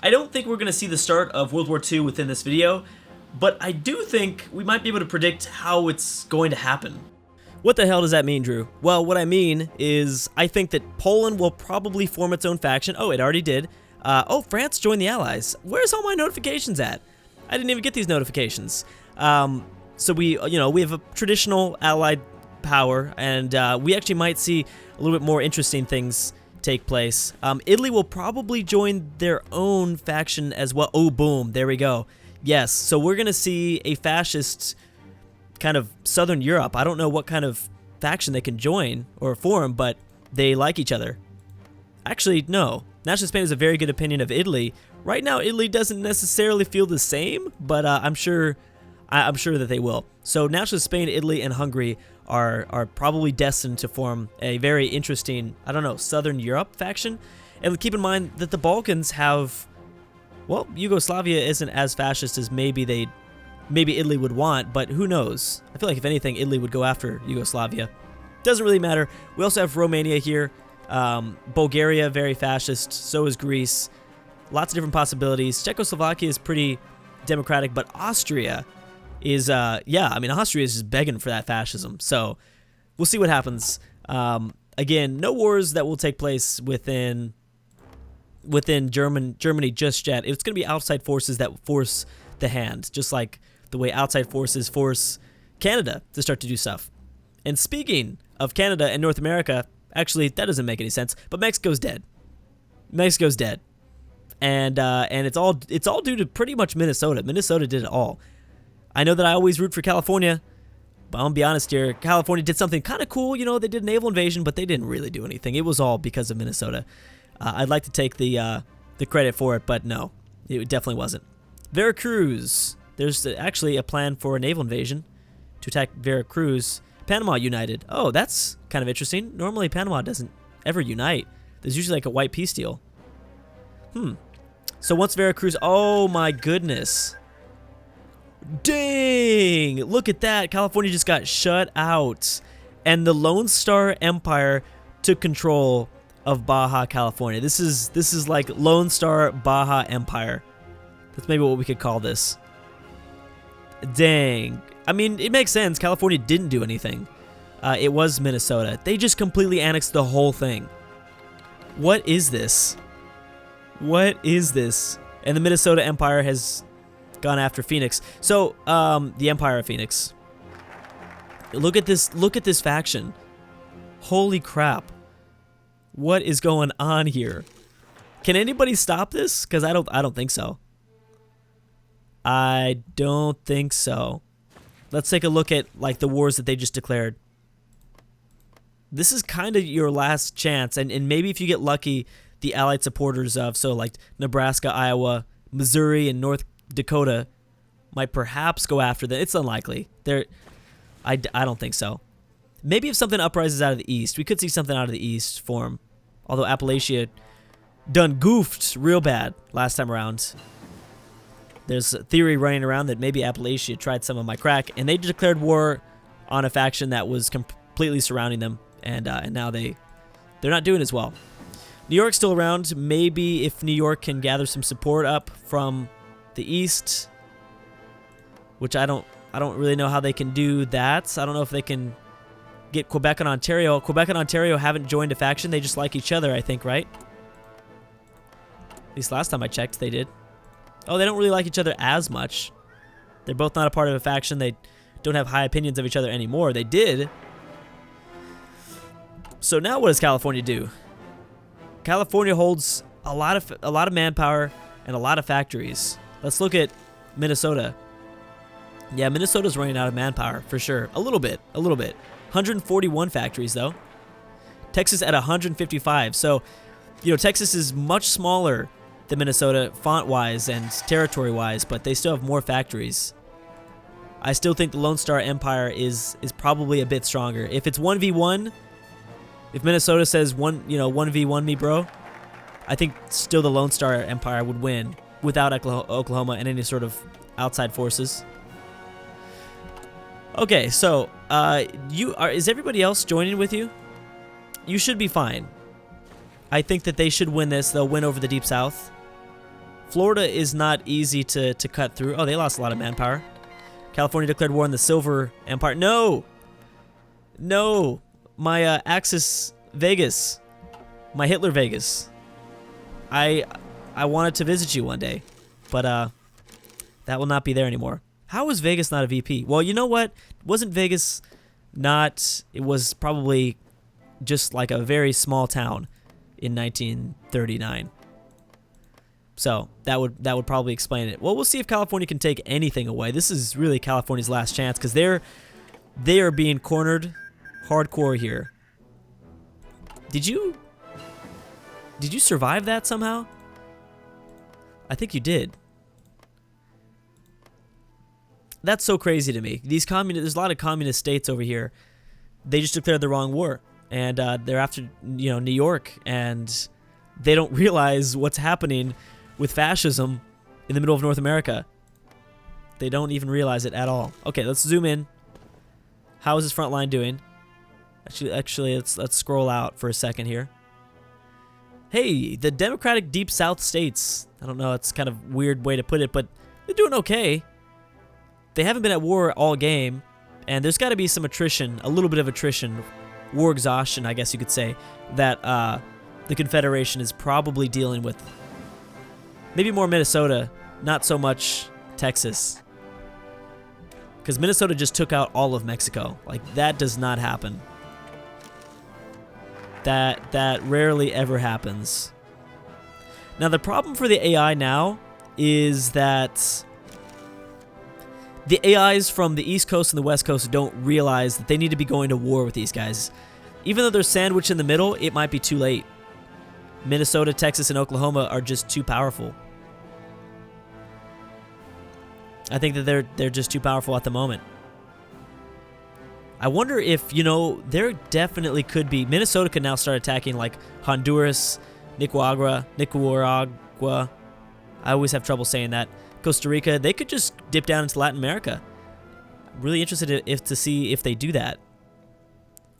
I don't think we're going to see the start of World War II within this video, but I do think we might be able to predict how it's going to happen. What the hell does that mean, Drew? Well, what I mean is I think that Poland will probably form its own faction. Oh, it already did. Oh, France joined the Allies. Where's all my notifications at? I didn't even get these notifications. So we have a traditional allied power, and we actually might see a little bit more interesting things take place. Italy will probably join their own faction as well. Oh, boom. There we go. Yes. So we're going to see a fascist kind of Southern Europe. I don't know what kind of faction they can join or form, but they like each other. Actually, no. Nationalist Spain has a very good opinion of Italy. Right now, Italy doesn't necessarily feel the same, but I'm sure that they will. So Nationalist Spain, Italy, and Hungary are probably destined to form a very interesting, I don't know, Southern Europe faction. And keep in mind that the Balkans have, well, Yugoslavia isn't as fascist as maybe Italy would want, but who knows? I feel like if anything, Italy would go after Yugoslavia. Doesn't really matter. We also have Romania here. Bulgaria, very fascist. So is Greece. Lots of different possibilities. Czechoslovakia is pretty democratic, but Austria is, Austria is just begging for that fascism. So we'll see what happens. Again, no wars that will take place within Germany just yet. It's going to be outside forces that force the hand, just like the way outside forces force Canada to start to do stuff. And speaking of Canada and North America, actually, that doesn't make any sense, but Mexico's dead. Mexico's dead. And it's all due to pretty much Minnesota. Minnesota did it all. I know that I always root for California, but I'm gonna be honest here. California did something kind of cool. You know, they did a naval invasion, but they didn't really do anything. It was all because of Minnesota. I'd like to take the credit for it, but no, it definitely wasn't. Veracruz. There's actually a plan for a naval invasion to attack Veracruz. Panama united. Oh, that's kind of interesting. Normally, Panama doesn't ever unite. There's usually like a white peace deal. So once Veracruz... Oh, my goodness. Dang! Look at that. California just got shut out. And the Lone Star Empire took control of Baja California. This is like Lone Star Baja Empire. That's maybe what we could call this. Dang. I mean, it makes sense. California didn't do anything. It was Minnesota. They just completely annexed the whole thing. What is this? What is this? And the Minnesota Empire has gone after Phoenix. So, the Empire of Phoenix. Look at this. Look at this faction. Holy crap. What is going on here? Can anybody stop this? Because I don't think so. I don't think so. Let's take a look at like the wars that they just declared. This is kind of your last chance, and maybe if you get lucky, the allied supporters of like Nebraska, Iowa, Missouri, and North Dakota might perhaps go after them. It's unlikely. I don't think so. Maybe if something uprises out of the east, we could see something out of the east form. Although Appalachia done goofed real bad last time around. There's a theory running around that maybe Appalachia tried some of my crack, and they declared war on a faction that was completely surrounding them, and now they're not doing as well. New York's still around. Maybe if New York can gather some support up from the east, which I don't really know how they can do that. I don't know if they can get Quebec and Ontario. Quebec and Ontario haven't joined a faction. They just like each other, I think, right? At least last time I checked, they did. Oh, they don't really like each other as much. They're both not a part of a faction. They don't have high opinions of each other anymore. They did. So now what does California do? California holds a lot of manpower and a lot of factories. Let's look at Minnesota. Yeah, Minnesota's running out of manpower for sure. A little bit. 141 factories though. Texas at 155. So, Texas is much smaller than Minnesota font-wise and territory-wise, but they still have more factories. I still think the Lone Star Empire is probably a bit stronger. If it's 1v1, if Minnesota says 1v1 me, bro, I think still the Lone Star Empire would win without Oklahoma and any sort of outside forces. Okay, so is everybody else joining with you? You should be fine. I think that they should win this. They'll win over the Deep South. Florida is not easy to cut through. Oh, they lost a lot of manpower. California declared war on the Silver Empire. No! No! My Axis Vegas. My Hitler Vegas. I wanted to visit you one day. But that will not be there anymore. How is Vegas not a VP? Well, you know what? Wasn't Vegas not... It was probably just like a very small town in 1939. So that would probably explain it. Well, we'll see if California can take anything away. This is really California's last chance because they are being cornered hardcore here. Did you survive that somehow? I think you did. That's so crazy to me. There's a lot of communist states over here. They just declared the wrong war, and they're after New York, and they don't realize what's happening with fascism in the middle of North America. They don't even realize it at all. Okay, let's zoom in. How is this front line doing? Actually, let's scroll out for a second here. Hey, the Democratic Deep South states. I don't know, it's kind of a weird way to put it, but they're doing okay. They haven't been at war all game, and there's got to be some attrition, a little bit of attrition, war exhaustion, I guess you could say, that the Confederation is probably dealing with. Maybe more Minnesota, not so much Texas. Because Minnesota just took out all of Mexico. Like, that does not happen. That rarely ever happens. Now, the problem for the AI now is that the AIs from the East Coast and the West Coast don't realize that they need to be going to war with these guys. Even though they're sandwiched in the middle, it might be too late. Minnesota, Texas, and Oklahoma are just too powerful. I think that they're just too powerful at the moment. I wonder if, there definitely could be... Minnesota could now start attacking, like, Honduras, Nicaragua. I always have trouble saying that. Costa Rica. They could just dip down into Latin America. I'm really interested to see if they do that.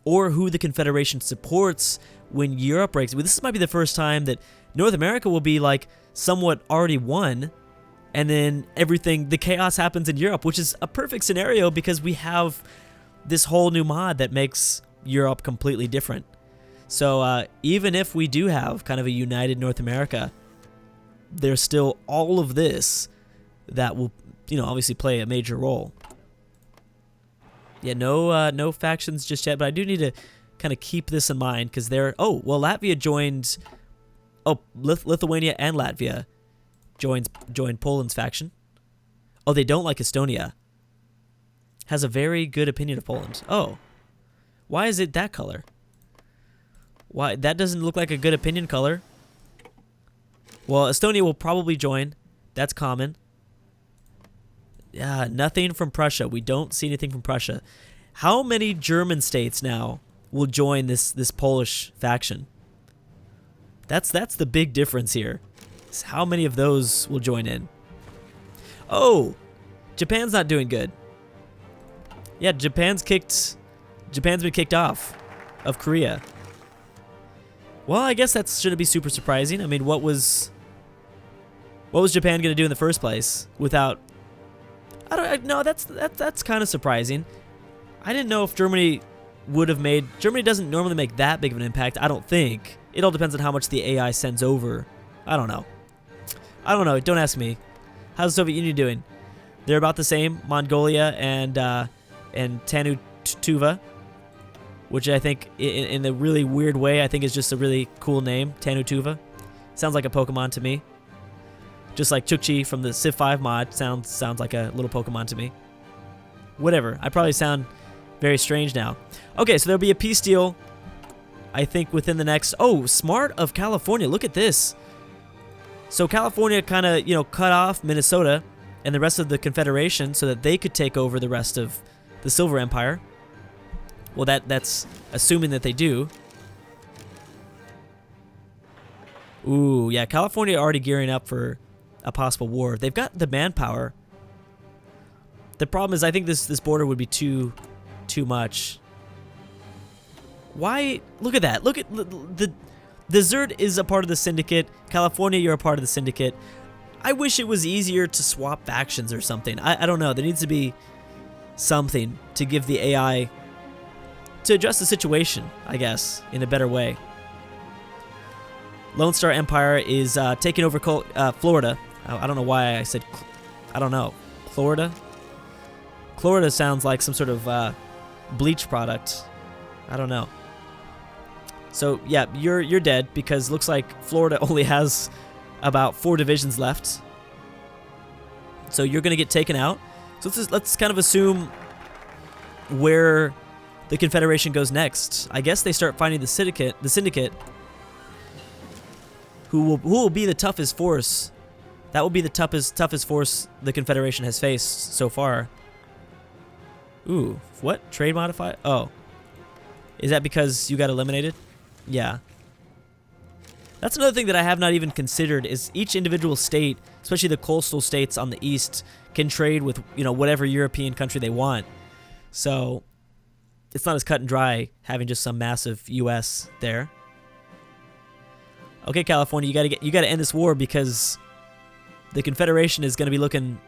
Or who the Confederation supports when Europe breaks. This might be the first time that North America will be, like, somewhat already won, and then the chaos happens in Europe, which is a perfect scenario because we have this whole new mod that makes Europe completely different. So even if we do have kind of a united North America, there's still all of this that will, obviously play a major role. Yeah, no factions just yet, but I do need to kind of keep this in mind because Latvia joined. Oh, Lithuania and Latvia joined Poland's faction. Oh, they don't like Estonia. Has a very good opinion of Poland. Oh, why is it that color? Why that doesn't look like a good opinion color? Well, Estonia will probably join. That's common. Yeah, nothing from Prussia. We don't see anything from Prussia. How many German states now will join this Polish faction? That's the big difference here. Is how many of those will join in? Oh, Japan's not doing good. Yeah, Japan's been kicked off of Korea. Well, I guess that shouldn't be super surprising. I mean, what was Japan going to do in the first place without? No, that's kind of surprising. I didn't know if Germany would have made. Germany doesn't normally make that big of an impact. I don't think. It all depends on how much the AI sends over. I don't know. Don't ask me. How's the Soviet Union doing? They're about the same. Mongolia and Tanu Tuva, which I think, in a really weird way, I think is just a really cool name. Tanu Tuva. Sounds like a Pokemon to me. Just like Chukchi from the Civ 5 mod sounds like a little Pokemon to me. Whatever. I probably sound very strange now. Okay, so there'll be a peace deal, I think, within the next... Oh, smart of California. Look at this. So California kind of, cut off Minnesota and the rest of the Confederation so that they could take over the rest of the Silver Empire. Well, that's assuming that they do. Ooh, yeah, California already gearing up for a possible war. They've got the manpower. The problem is I think this border would be too much. Why? Look at that. Look at the Desert is a part of the syndicate. California, you're a part of the syndicate. I wish it was easier to swap factions or something. I don't know. There needs to be something to give the AI to address the situation, I guess, in a better way. Lone Star Empire is taking over Florida. I don't know why I said, I don't know, Florida? Florida sounds like some sort of bleach product. I don't know. So yeah, you're dead because it looks like Florida only has about 4 divisions left. So you're gonna get taken out. So let's kind of assume where the Confederation goes next. I guess they start finding the syndicate, who will be the toughest force. That will be the toughest force the Confederation has faced so far. Ooh, what? Trade modify? Oh. Is that because you got eliminated? Yeah. That's another thing that I have not even considered is each individual state, especially the coastal states on the east, can trade with, you know, whatever European country they want. So it's not as cut and dry having just some massive US there. Okay, California, you gotta end this war because the Confederation is gonna be looking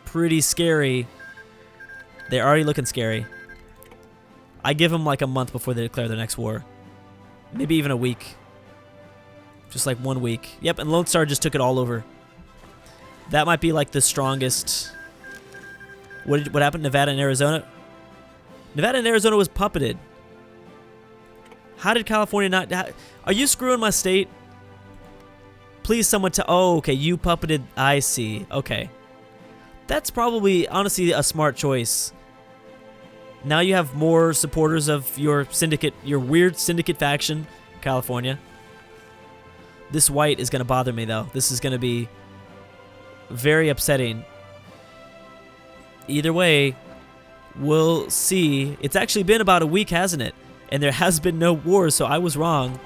pretty scary. They're already looking scary. I give them like a month before they declare their next war. Maybe even a week. Just like 1 week. Yep, and Lone Star just took it all over. That might be like the strongest. What happened? Nevada and Arizona? Nevada and Arizona was puppeted. How did California not... Are you screwing my state? Please someone tell... Oh, okay, you puppeted... I see. Okay. That's probably, honestly, a smart choice. Now you have more supporters of your syndicate, your weird syndicate faction, California. This white is going to bother me, though. This is going to be very upsetting. Either way, we'll see. It's actually been about a week, hasn't it? And there has been no war, so I was wrong.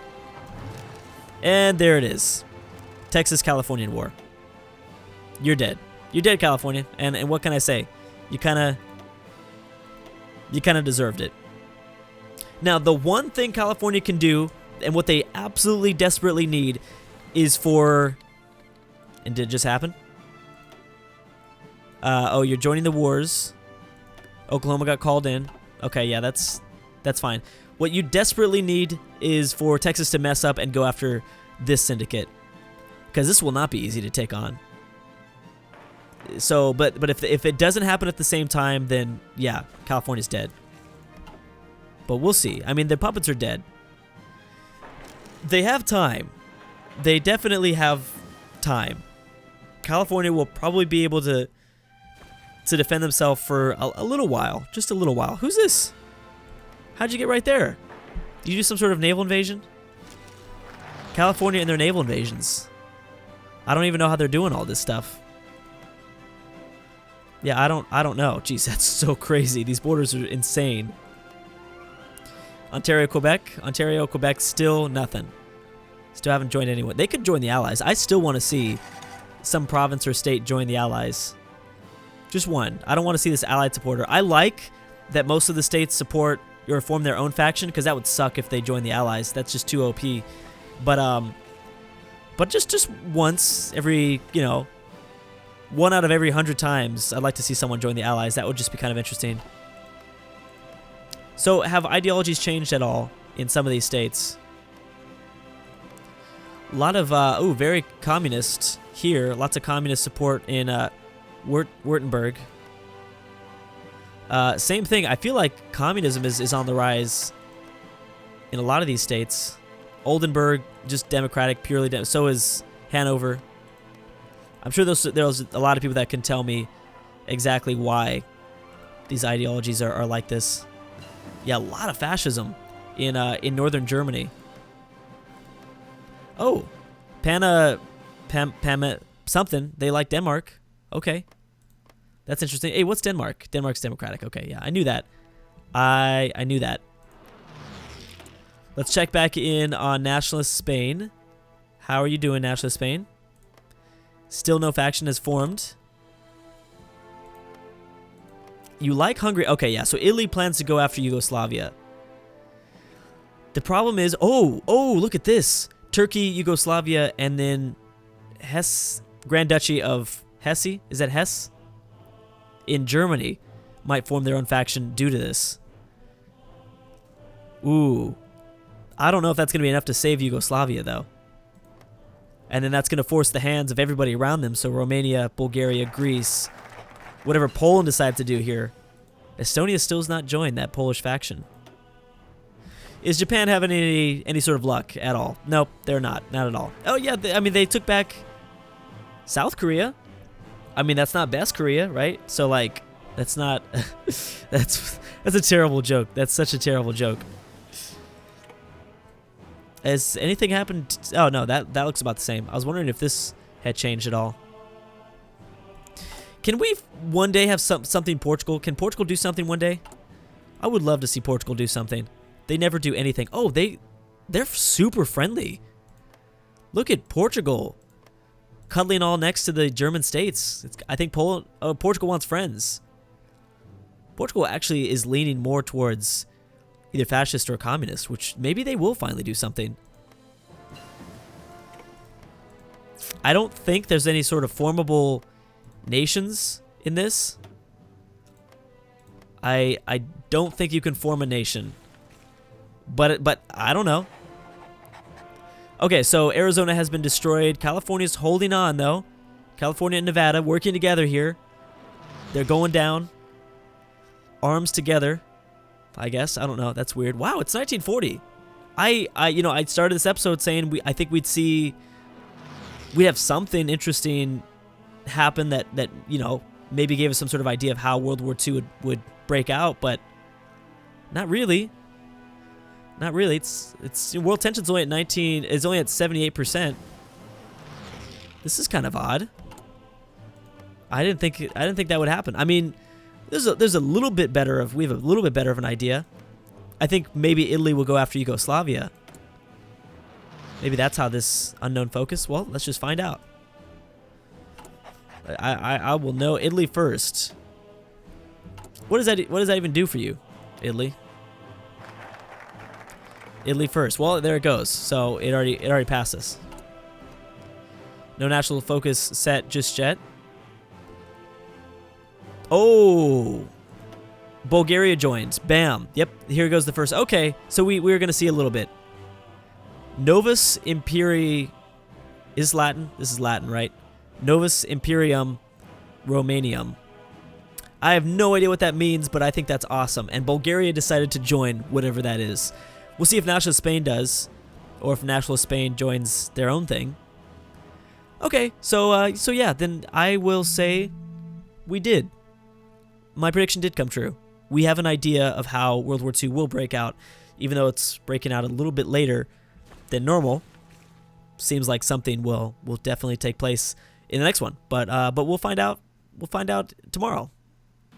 And there it is. Texas-Californian War. You're dead. You're dead, California. And what can I say? You kind of deserved it. Now, the one thing California can do, and what they absolutely desperately need, is for... And did it just happen? Oh, you're joining the wars. Oklahoma got called in. Okay, yeah, that's fine. What you desperately need is for Texas to mess up and go after this syndicate, because this will not be easy to take on. So, but if it doesn't happen at the same time, then yeah, California's dead. But we'll see. I mean, the puppets are dead. They have time. They definitely have time. California will probably be able to defend themselves for a little while. Just a little while. Who's this? How'd you get right there? Did you do some sort of naval invasion? California and their naval invasions. I don't even know how they're doing all this stuff. Yeah, I don't know. Jeez, that's so crazy. These borders are insane. Ontario, Quebec, still nothing. Still haven't joined anyone. They could join the Allies. I still want to see some province or state join the Allies. Just one. I don't want to see this allied supporter. I like that most of the states support or form their own faction, because that would suck if they join the Allies. That's just too OP. But just once every, you know, 1 out of every 100 times, I'd like to see someone join the Allies. That would just be kind of interesting. So, have ideologies changed at all in some of these states? A lot of, very communist here. Lots of communist support in Württemberg. Same thing. I feel like communism is on the rise in a lot of these states. Oldenburg, just democratic, purely. So is Hanover. I'm sure there's a lot of people that can tell me exactly why these ideologies are like this. Yeah, a lot of fascism in northern Germany. Oh, something. They like Denmark. Okay. That's interesting. Hey, what's Denmark? Denmark's democratic. Okay, yeah, I knew that. I knew that. Let's check back in on nationalist Spain. How are you doing, nationalist Spain? Still no faction has formed. You like Hungary? Okay, yeah, so Italy plans to go after Yugoslavia. The problem is, oh, look at this. Turkey, Yugoslavia, and then Grand Duchy of Hesse, is that Hesse? In Germany, might form their own faction due to this. Ooh. I don't know if that's going to be enough to save Yugoslavia, though. And then that's going to force the hands of everybody around them, so Romania, Bulgaria, Greece, whatever Poland decides to do here. Estonia still's not joined that Polish faction. Is Japan having any sort of luck at all? Nope, they're not at all. Oh yeah, I mean they took back South Korea. I mean that's not best Korea, right? So like that's not that's a terrible joke. That's such a terrible joke. Has anything happened? Oh no, that looks about the same. I was wondering if this had changed at all. Can we one day have something Portugal? Can Portugal do something one day? I would love to see Portugal do something. They never do anything. Oh, they're super friendly. Look at Portugal cuddling all next to the German states. I think Portugal wants friends. Portugal actually is leaning more towards either fascist or communist, which maybe they will finally do something. I don't think there's any sort of formable nations in this. I don't think you can form a nation. But I don't know. Okay, so Arizona has been destroyed. California's holding on, though. California and Nevada working together here. They're going down. Arms together, I guess. I don't know. That's weird. Wow, it's 1940. I started this episode saying I think we'd have something interesting happen that maybe gave us some sort of idea of how World War II would break out, but not really. Not really. It's world tension's only at 19. It's only at 78%. This is kind of odd. I didn't think that would happen. I mean, there's a little bit better of we have a little bit better of an idea. I think maybe Italy will go after Yugoslavia. Maybe that's how this unknown focus. Well, let's just find out. I will know Italy first. What does that even do for you, Italy? Italy first. Well, there it goes. So it already passed us. No national focus set just yet. Oh, Bulgaria joins. Bam. Yep. Here goes the first. Okay. So we're gonna see a little bit. Novus Imperi is Latin. This is Latin, right? Novus Imperium Romanium. I have no idea what that means, but I think that's awesome. And Bulgaria decided to join whatever that is. We'll see if Nationalist Spain does, or if Nationalist Spain joins their own thing. Okay, so yeah, then I will say we did. My prediction did come true. We have an idea of how World War II will break out, even though it's breaking out a little bit later than normal. Seems like something will definitely take place in the next one, but we'll find out. We'll find out tomorrow.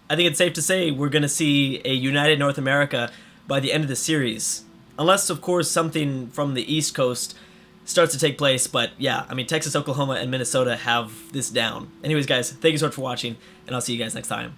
I think it's safe to say we're going to see a united North America by the end of the series. Unless, of course, something from the East Coast starts to take place. But yeah, I mean, Texas, Oklahoma, and Minnesota have this down. Anyways, guys, thank you so much for watching, and I'll see you guys next time.